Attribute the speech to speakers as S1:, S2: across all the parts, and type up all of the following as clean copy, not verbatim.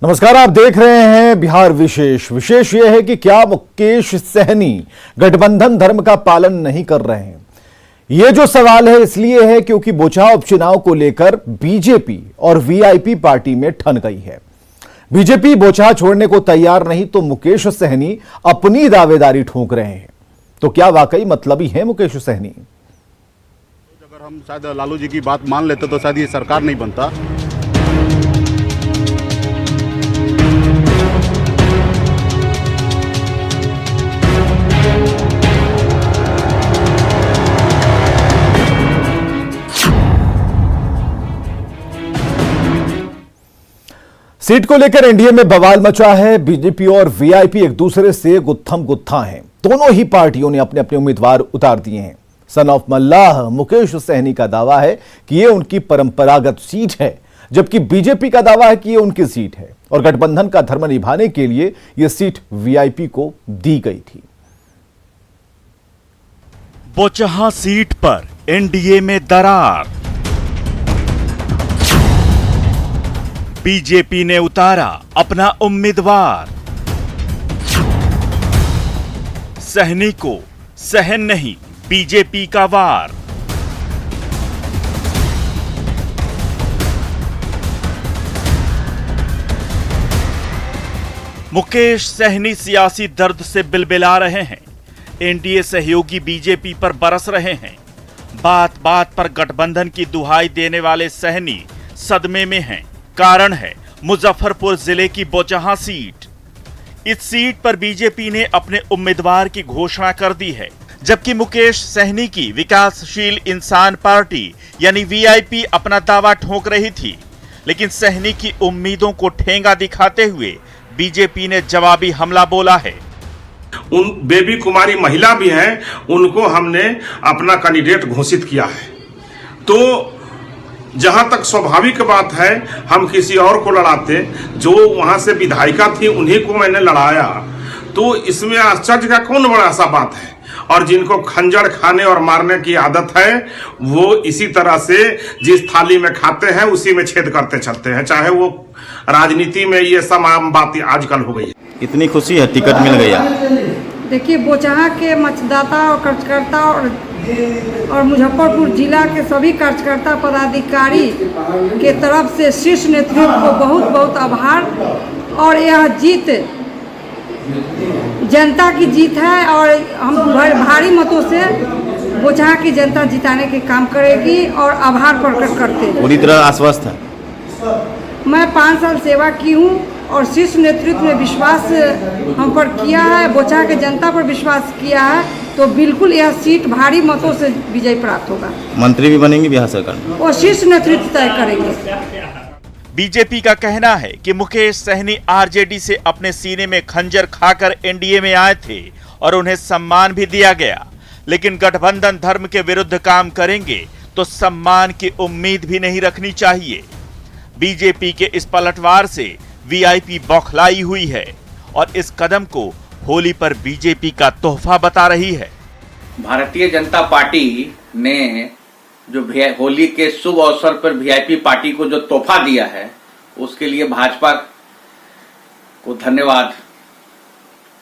S1: नमस्कार, आप देख रहे हैं बिहार विशेष। विशेष यह है कि क्या मुकेश सहनी गठबंधन धर्म का पालन नहीं कर रहे हैं। यह जो सवाल है इसलिए है क्योंकि बोचहा उपचुनाव को लेकर बीजेपी और वीआईपी पार्टी में ठन गई है। बीजेपी बोचहा छोड़ने को तैयार नहीं तो मुकेश सहनी अपनी दावेदारी ठोक रहे हैं। तो क्या वाकई मतलबी है मुकेश सहनी?
S2: अगर हम शायद लालू जी की बात मान लेते तो शायद ये सरकार नहीं बनता।
S1: सीट को लेकर एनडीए में बवाल मचा है। बीजेपी और वीआईपी एक दूसरे से गुत्थम गुत्था हैं। दोनों ही पार्टियों ने अपने अपने उम्मीदवार उतार दिए हैं। सन ऑफ मल्लाह मुकेश सहनी का दावा है कि यह उनकी परंपरागत सीट है, जबकि बीजेपी का दावा है कि यह उनकी सीट है और गठबंधन का धर्म निभाने के लिए यह सीट वीआईपी को दी गई थी।
S3: बोचहा सीट पर एनडीए में दरार। बीजेपी ने उतारा अपना उम्मीदवार। सहनी को सहन नहीं बीजेपी का वार। मुकेश सहनी सियासी दर्द से बिलबिला रहे हैं। एनडीए सहयोगी बीजेपी पर बरस रहे हैं। बात बात पर गठबंधन की दुहाई देने वाले सहनी सदमे में हैं। कारण है मुजफ्फरपुर जिले की बोचहा सीट। इस सीट पर बीजेपी ने अपने उम्मीदवार की घोषणा कर दी है, जबकि मुकेश सहनी की विकासशील इंसान पार्टी यानी वीआईपी अपना दावा ठोक रही थी। लेकिन सहनी की उम्मीदों को ठेंगा दिखाते हुए बीजेपी ने जवाबी हमला बोला है।
S4: उन बेबी कुमारी महिला भी हैं, उनको हमने अपना कैंडिडेट घोषित किया है। तो जहां तक स्वाभाविक बात है, हम किसी और को लड़ाते, जो वहां से विधायिका थी उन्हीं को मैंने लड़ाया, तो इसमें आश्चर्य का कौन बड़ा सा बात है। और जिनको खंजर खाने और मारने की आदत है, वो इसी तरह से जिस थाली में खाते हैं उसी में छेद करते चलते हैं। चाहे वो राजनीति में ये सब आम बात आजकल हो गई है।
S5: इतनी खुशी है, टिकट मिल गया।
S6: देखिए, बोचहा के मतदाता और कार्यकर्ता और मुजफ्फरपुर जिला के सभी कार्यकर्ता पदाधिकारी के तरफ से शीर्ष नेतृत्व को बहुत बहुत आभार। और यह जीत जनता की जीत है और हम भारी मतों से बोचहा की जनता जिताने के काम करेगी और आभार प्रकट करते हैं।
S5: पूरी तरह आश्वस्त है।
S6: मैं 5 साल सेवा की हूँ और शीर्ष नेतृत्व ने विश्वास हम पर किया है, बोचहा के जनता पर विश्वास किया है, तो बिल्कुल यह सीट भारी मतों से विजय प्राप्त होगा।
S5: मंत्री भी बनेंगे बिहार सरकार,
S6: वो शीर्ष नेतृत्व तय करेंगे।
S3: बीजेपी का कहना है कि मुकेश सहनी आरजेडी से अपने सीने में खंजर खाकर एनडीए में आए थे और उन्हें सम्मान भी दिया गया, लेकिन गठबंधन धर्म के विरुद्ध काम करेंगे तो सम्मान की उम्मीद भी नहीं रखनी चाहिए। बीजेपी के इस पलटवार से वीआईपी बौखलाई हुई है और इस कदम को होली पर बीजेपी का तोहफा बता रही है।
S7: भारतीय जनता पार्टी ने जो होली के शुभ अवसर पर वीआईपी पार्टी को जो तोहफा दिया है, उसके लिए भाजपा को धन्यवाद।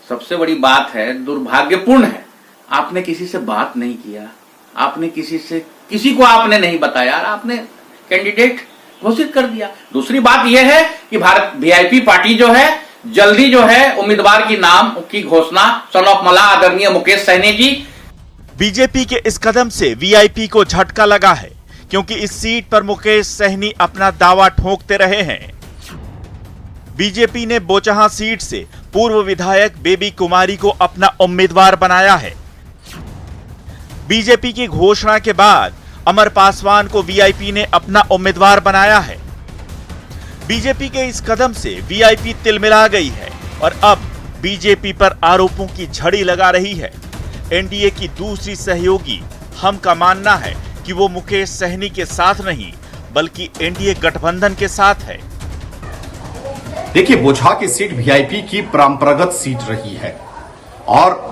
S7: सबसे बड़ी बात है, दुर्भाग्यपूर्ण है, आपने किसी से बात नहीं किया, आपने किसी को आपने नहीं बताया, आपने कैंडिडेट घोषित कर दिया। दूसरी बात यह है कि भारत वीआईपी पार्टी जो है जल्दी जो है उम्मीदवार की नाम की घोषणा सन ऑफ मल्लाह आदरणीय मुकेश सहनी जी।
S3: बीजेपी के इस कदम से वीआईपी को झटका लगा है, क्योंकि इस सीट पर मुकेश सहनी अपना दावा ठोकते रहे हैं। बीजेपी ने बोचहा सीट से पूर्व विधायक बेबी कुमारी को अपना उम्मीदवार बनाया है। बीजेपी की घोषणा के बाद अमर पासवान को वीआईपी ने अपना उम्मीदवार बनाया है। बीजेपी के इस कदम से वीआईपी तिलमिला गई है और अब बीजेपी पर आरोपों की झड़ी लगा रही है। एनडीए की दूसरी सहयोगी हम का मानना है कि वो मुकेश सहनी के साथ नहीं बल्कि एनडीए गठबंधन के साथ है।
S8: देखिए, बोचहा की सीट वीआईपी की परंपरागत सीट रही है और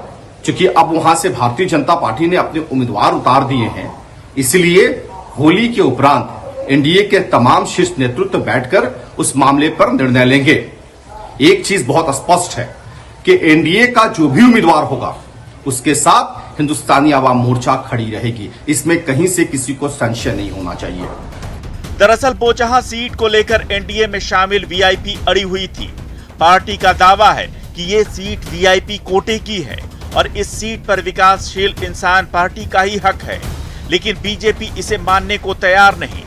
S8: चूंकि अब वहां से भारतीय जनता पार्टी ने अपने उम्मीदवार उतार दिए हैं, इसलिए होली के उपरांत एनडीए के तमाम शीर्ष नेतृत्व बैठकर उस मामले पर निर्णय लेंगे। एक चीज बहुत स्पष्ट है कि एनडीए का जो भी उम्मीदवार होगा उसके साथ हिंदुस्तानी आवाम मोर्चा खड़ी रहेगी। इसमें कहीं से किसी को संशय नहीं होना चाहिए।
S3: दरअसल बोचहां सीट को लेकर एनडीए में शामिल वीआईपी अड़ी हुई थी। पार्टी का दावा है कि ये सीट वीआईपी कोटे की है और इस सीट पर विकासशील इंसान पार्टी का ही हक है, लेकिन बीजेपी इसे मानने को तैयार नहीं।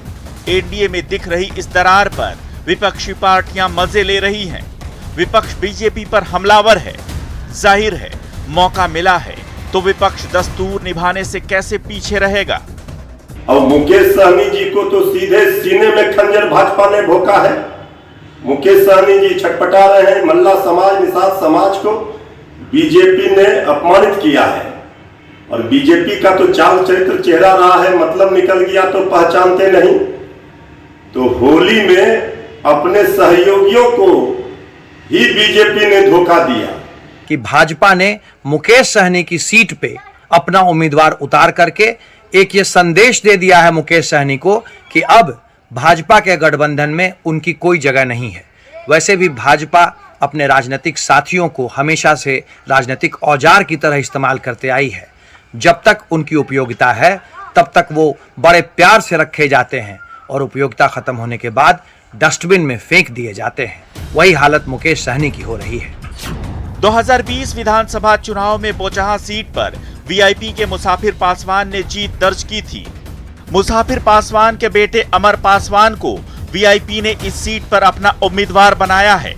S3: एनडीए में दिख रही इस दरार पर विपक्षी पार्टियां मजे ले रही हैं। विपक्ष बीजेपी पर हमलावर है। जाहिर है मौका मिला है तो विपक्ष दस्तूर निभाने से कैसे पीछे रहेगा।
S9: अब मुकेश सहनी जी को तो सीधे सीने में खंजर भाजपा ने भोंका है। मुकेश सहनी जी छटपटा रहे हैं। मल्ला समाज, निषाद समाज को बीजेपी ने अपमानित किया है और बीजेपी का तो चाल चरित्र चेहरा रहा है, मतलब निकल गया तो पहचानते नहीं। तो होली में अपने सहयोगियों को ही बीजेपी ने धोखा दिया
S10: कि भाजपा ने मुकेश सहनी की सीट पे अपना उम्मीदवार उतार करके एक ये संदेश दे दिया है मुकेश सहनी को कि अब भाजपा के गठबंधन में उनकी कोई जगह नहीं है। वैसे भी भाजपा अपने राजनीतिक साथियों को हमेशा से राजनीतिक औजार की तरह इस्तेमाल करते आई है। जब तक उनकी उपयोगिता है तब तक वो बड़े प्यार से रखे जाते हैं और उपयोगिता खत्म होने के बाद डस्टबिन में फेंक दिए जाते हैं। वही हालत मुकेश सहनी की हो रही है।
S3: 2020 विधानसभा चुनाव में बोचहां सीट पर वीआईपी के मुसाफिर पासवान ने जीत दर्ज की थी। मुसाफिर पासवान के बेटे अमर पासवान को वीआईपी ने इस सीट पर अपना उम्मीदवार बनाया है।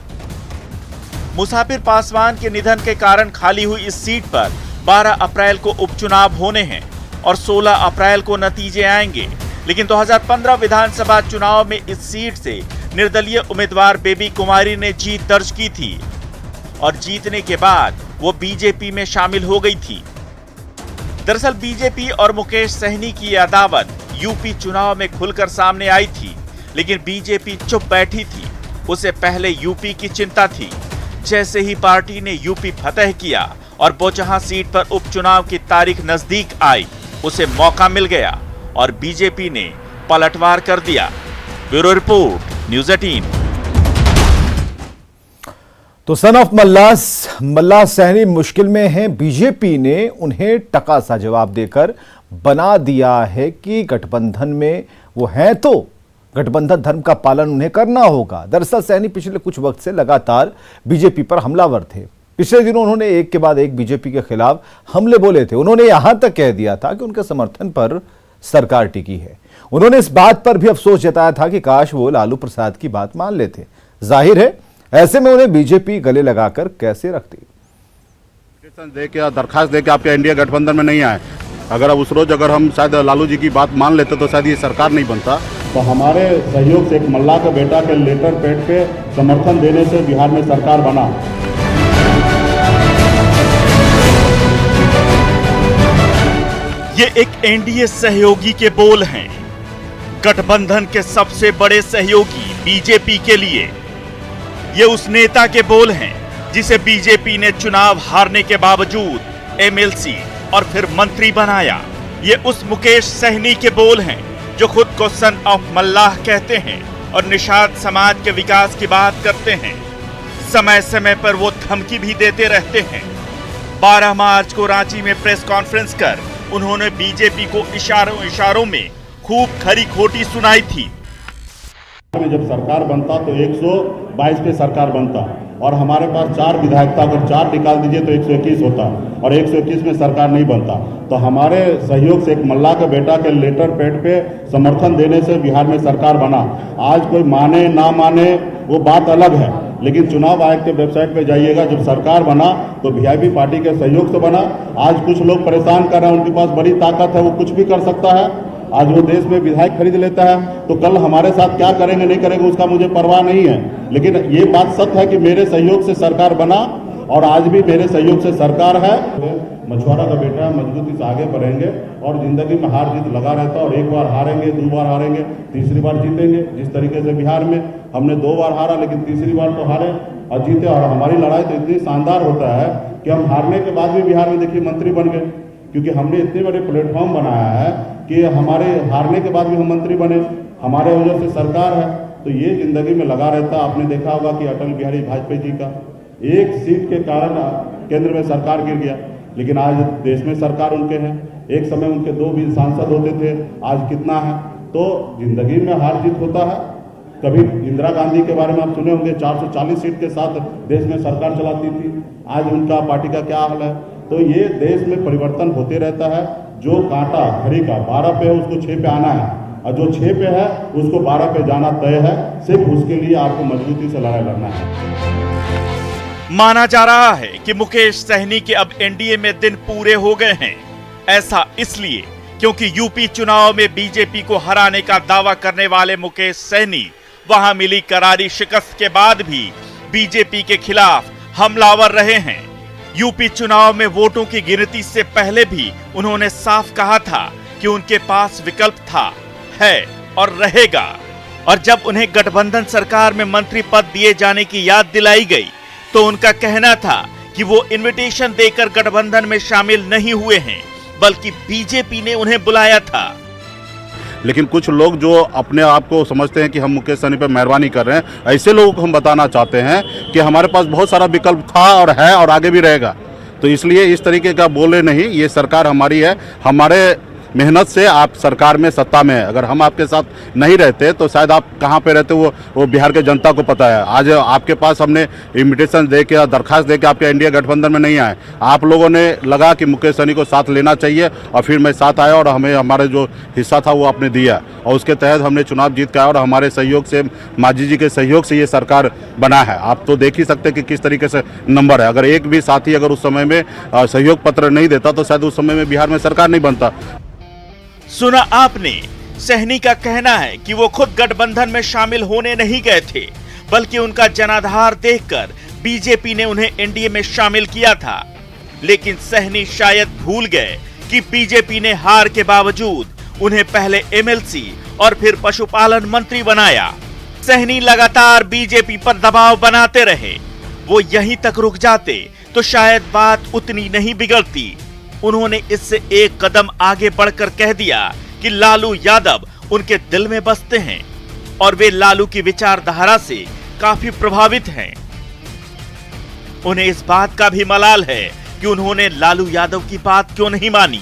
S3: मुसाफिर पासवान के निधन के कारण खाली हुई इस सीट पर 12 अप्रैल को उपचुनाव होने हैं और 16 अप्रैल को नतीजे आएंगे। लेकिन 2015 विधानसभा चुनाव में इस सीट से निर्दलीय उम्मीदवार बेबी कुमारी ने जीत दर्ज की थी और जीतने के बाद वो बीजेपी में शामिल हो गई थी। दरअसल बीजेपी और मुकेश सहनी की यह अदावत यूपी चुनाव में खुलकर सामने आई थी, लेकिन बीजेपी चुप बैठी थी। उसे पहले यूपी की चिंता थी। जैसे ही पार्टी ने यूपी फतह किया और बोचहां सीट पर उपचुनाव की तारीख नजदीक आई, उसे मौका मिल गया और बीजेपी ने पलटवार कर दिया। Bureau report, news 18।
S1: तो सन ऑफ मल्ला सहनी मुश्किल में हैं। बीजेपी ने उन्हें टका सा जवाब देकर बना दिया है कि गठबंधन में वो हैं तो गठबंधन धर्म का पालन उन्हें करना होगा। दरअसल सहनी पिछले कुछ वक्त से लगातार बीजेपी पर हमलावर थे। पिछले दिनों उन्होंने एक के बाद एक बीजेपी के खिलाफ हमले बोले थे। उन्होंने यहां तक कह दिया था कि उनके समर्थन पर सरकार टिकी है। उन्होंने इस बात पर भी अफसोस जताया था कि काश वो लालू प्रसाद की बात मान लेते। जाहिर है ऐसे में उन्हें बीजेपी गले लगाकर कैसे रखती।
S2: दे के दरखास्त दे के आपके एनडीए गठबंधन में नहीं आए, अगर अब उस रोज अगर हम शायद लालू जी की बात मान लेते तो शायद ये सरकार नहीं बनता।
S11: तो हमारे सहयोग से एक मल्ला का बेटा के लेटर पैड पे समर्थन देने से बिहार में सरकार बना।
S3: ये एक एनडीए सहयोगी के बोल हैं। गठबंधन के सबसे बड़े सहयोगी बीजेपी के लिए ये उस नेता के बोल हैं जिसे बीजेपी ने चुनाव हारने के बावजूद एमएलसी और फिर मंत्री बनाया। ये उस मुकेश सहनी के बोल हैं जो खुद को सन ऑफ मल्लाह कहते हैं और निषाद समाज के विकास की बात करते हैं। समय समय पर वो धमकी भी देते रहते हैं। 12 मार्च को रांची में प्रेस कॉन्फ्रेंस कर उन्होंने बीजेपी को इशारों में खूब खरी खोटी सुनाई थी।
S11: जब सरकार बनता तो 122 पे सरकार बनता और हमारे पास 4 विधायक था। अगर 4 निकाल दीजिए तो 121 होता और 121 में सरकार नहीं बनता। तो हमारे सहयोग से एक मल्ला के बेटा के लेटर पैड पे समर्थन देने से बिहार में सरकार बना। आज कोई माने ना माने वो बात अलग है, लेकिन चुनाव आयोग के वेबसाइट पे जाइएगा, जब सरकार बना तो वीआईपी पार्टी के सहयोग से बना। आज कुछ लोग परेशान कर रहे हैं, उनके पास बड़ी ताकत है, वो कुछ भी कर सकता है। आज वो देश में विधायक खरीद लेता है, तो कल हमारे साथ क्या करेंगे नहीं करेंगे उसका मुझे परवाह नहीं है। लेकिन ये बात सत्य है कि मेरे सहयोग से सरकार बना और आज भी मेरे सहयोग से सरकार है। मछुआरा का बेटा मजबूती से आगे बढ़ेंगे और जिंदगी में हार जीत लगा रहता है और एक बार हारेंगे, 2 बार हारेंगे, तीसरी बार जीतेंगे। जिस तरीके से बिहार में हमने 2 बार हारा लेकिन तीसरी बार तो हारे और जीते। और हमारी लड़ाई तो इतनी शानदार होता है कि हम हारने के बाद भी बिहार में देखिए मंत्री बन गए, क्योंकि हमने इतने बड़े प्लेटफॉर्म बनाया है कि हमारे हारने के बाद भी हम मंत्री बने। हमारे वजह से सरकार है, तो ये जिंदगी में लगा रहता। आपने देखा होगा कि अटल बिहारी वाजपेयी जी का एक सीट के कारण केंद्र में सरकार गिर गया, लेकिन आज देश में सरकार उनके हैं। एक समय उनके 2 भी सांसद होते थे, आज कितना है। तो जिंदगी में हार जीत होता है। कभी इंदिरा गांधी के बारे में आप सुने होंगे, 440 सीट के साथ देश में सरकार चलाती थी। आज उनका पार्टी का क्या हाल है। तो ये देश में परिवर्तन होते रहता है। जो कांटा घड़ी का 12 पे है उसको 6 पे आना है, और जो 6 पे है उसको 12 पे जाना तय है। सिर्फ उसके लिए आपको मजबूती से लड़ाई लड़ना है।
S3: माना जा रहा है कि मुकेश सहनी के अब एनडीए में दिन पूरे हो गए हैं। ऐसा इसलिए क्योंकि यूपी चुनाव में बीजेपी को हराने का दावा करने वाले मुकेश सहनी वहां मिली करारी शिकस्त के बाद भी बीजेपी के खिलाफ हमलावर रहे हैं। यूपी चुनाव में वोटों की गिनती से पहले भी उन्होंने साफ कहा था कि उनके पास विकल्प था, है और रहेगा। और जब उन्हें गठबंधन सरकार में मंत्री पद दिए जाने की याद दिलाई गई तो उनका कहना था कि वो इनविटेशन देकर गठबंधन में शामिल नहीं हुए हैं, बल्कि बीजेपी ने उन्हें बुलाया था।
S2: लेकिन कुछ लोग जो अपने आप को समझते हैं कि हम मुकेश सहनी पर मेहरबानी कर रहे हैं, ऐसे लोगों को हम बताना चाहते हैं कि हमारे पास बहुत सारा विकल्प था और है और आगे भी रहेगा। तो इसलिए इस तरीके का बोले नहीं। ये सरकार हमारी है, हमारे मेहनत से आप सरकार में सत्ता में है। अगर हम आपके साथ नहीं रहते तो शायद आप कहाँ पे रहते वो बिहार के जनता को पता है। आज आपके पास हमने इन्विटेशन दे के, दरखास्त दे के आपके इंडिया गठबंधन में नहीं आए। आप लोगों ने लगा कि मुकेश सहनी को साथ लेना चाहिए और फिर मैं साथ आया और हमें हमारे जो हिस्सा था वो आपने दिया और उसके तहत हमने चुनाव जीत के आया और हमारे सहयोग से, मांझी जी के सहयोग से ये सरकार बना है। आप तो देख ही सकते कि किस तरीके से नंबर है। अगर एक भी साथी अगर उस समय में सहयोग पत्र नहीं देता तो शायद उस समय में बिहार में सरकार नहीं बनता।
S3: सुना आपने, सहनी का कहना है कि वो खुद गठबंधन में शामिल होने नहीं गए थे, बल्कि उनका जनाधार देखकर बीजेपी ने उन्हें एनडीए में शामिल किया था। लेकिन सहनी शायद भूल गए कि बीजेपी ने हार के बावजूद उन्हें पहले एमएलसी और फिर पशुपालन मंत्री बनाया। सहनी लगातार बीजेपी पर दबाव बनाते रहे। वो यहीं तक रुक जाते तो शायद बात उतनी नहीं बिगड़ती। उन्होंने इससे एक कदम आगे बढ़कर कह दिया कि लालू यादव उनके दिल में बसते हैं और वे लालू की विचारधारा से काफी प्रभावित हैं। उन्हें इस बात का भी मलाल है कि उन्होंने लालू यादव की बात क्यों नहीं मानी।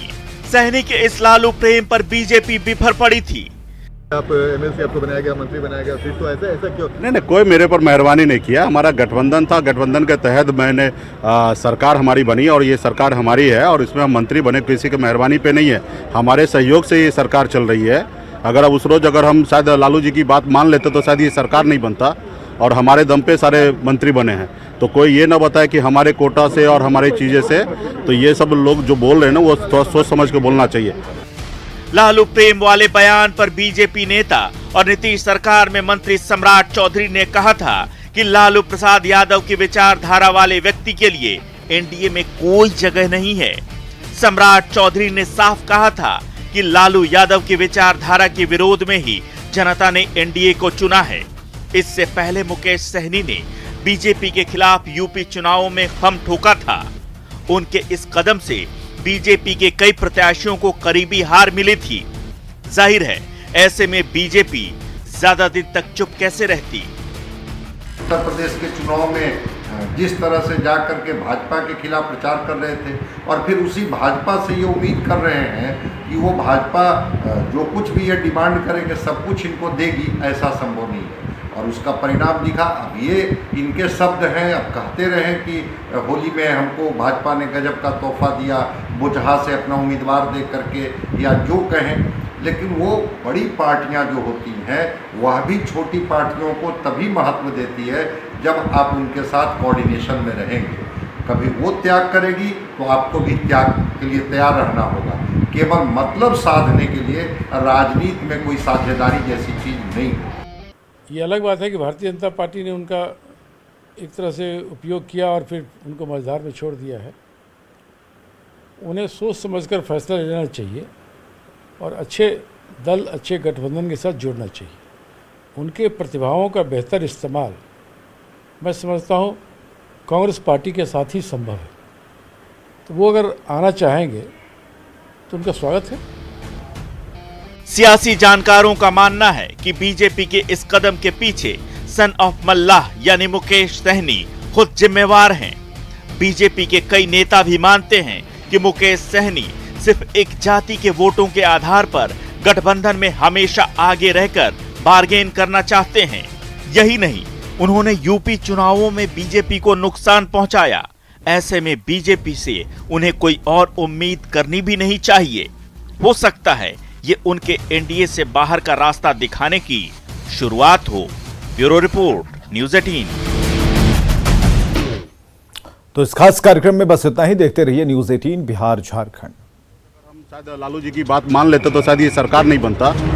S3: सहनी के इस लालू प्रेम पर बीजेपी बिफर पड़ी थी।
S12: आप एमएलसी आपको बनाया गया, मंत्री बनाया गया, फिर तो ऐसा क्यों?
S2: नहीं, कोई मेरे पर मेहरबानी नहीं किया। हमारा गठबंधन था, गठबंधन के तहत मैंने सरकार हमारी बनी और ये सरकार हमारी है और इसमें हम मंत्री बने, किसी की मेहरबानी पे नहीं है। हमारे सहयोग से ये सरकार चल रही है। अगर उस रोज अगर हम शायद लालू जी की बात मान लेते तो शायद ये सरकार नहीं बनता और हमारे दम पे सारे मंत्री बने हैं। तो कोई ये ना बताए कि हमारे कोटा से और हमारी चीज़ें से। तो ये सब लोग जो बोल रहे हैं ना वो थोड़ा सोच समझ के बोलना चाहिए।
S3: लालू प्रेम वाले बयान पर बीजेपी नेता और नीतीश सरकार में मंत्री सम्राट चौधरी ने कहा था कि लालू प्रसाद यादव की विचारधारा वाले व्यक्ति के लिए एनडीए में कोई जगह नहीं है। सम्राट चौधरी ने साफ कहा था कि लालू यादव की विचारधारा के विरोध में ही जनता ने एनडीए को चुना है। इससे पहले मुकेश सहनी ने बीजेपी के खिलाफ यूपी चुनावों में खम ठोका था। उनके इस कदम से बीजेपी के कई प्रत्याशियों को करीबी हार मिली थी। जाहिर है ऐसे में बीजेपी ज्यादा दिन तक चुप कैसे रहती।
S13: उत्तर प्रदेश के चुनाव में जिस तरह से जाकर के भाजपा के खिलाफ प्रचार कर रहे थे और फिर उसी भाजपा से ये उम्मीद कर रहे हैं कि वो भाजपा जो कुछ भी ये डिमांड करेंगे सब कुछ इनको देगी, ऐसा संभव नहीं है। और उसका परिणाम दिखा। अब ये इनके शब्द हैं, अब कहते रहे कि होली में हमको भाजपा ने गजब का तोहफा दिया, बुझहा से अपना उम्मीदवार दे करके, या जो कहें, लेकिन वो बड़ी पार्टियां जो होती हैं वह भी छोटी पार्टियों को तभी महत्व देती है जब आप उनके साथ कोऑर्डिनेशन में रहेंगे। कभी वो त्याग करेगी तो आपको भी त्याग के लिए तैयार रहना होगा। केवल मतलब साधने के लिए राजनीति में कोई साझेदारी जैसी चीज़ नहीं है।
S14: ये अलग बात है कि भारतीय जनता पार्टी ने उनका एक तरह से उपयोग किया और फिर उनको मझधार में छोड़ दिया है। उन्हें सोच समझकर फैसला लेना चाहिए और अच्छे दल, अच्छे गठबंधन के साथ जुड़ना चाहिए। उनके प्रतिभाओं का बेहतर इस्तेमाल मैं समझता हूँ कांग्रेस पार्टी के साथ ही संभव है। तो वो अगर आना चाहेंगे तो उनका स्वागत है।
S3: सियासी जानकारों का मानना है कि बीजेपी के इस कदम के पीछे सन ऑफ मल्लाह यानी मुकेश सहनी खुद जिम्मेवार हैं। बीजेपी के कई नेता भी मानते हैं कि मुकेश सहनी सिर्फ एक जाति के वोटों के आधार पर गठबंधन में हमेशा आगे रहकर बार्गेन करना चाहते हैं। यही नहीं, उन्होंने यूपी चुनावों में बीजेपी को नुकसान पहुंचाया। ऐसे में बीजेपी से उन्हें कोई और उम्मीद करनी भी नहीं चाहिए। हो सकता है ये उनके एनडीए से बाहर का रास्ता दिखाने की शुरुआत हो। Bureau report, news 18।
S1: तो इस खास कार्यक्रम में बस इतना ही। देखते रहिए न्यूज़ 18 बिहार झारखंड।
S2: हम शायद लालू जी की बात मान लेते तो शायद ये सरकार नहीं बनता।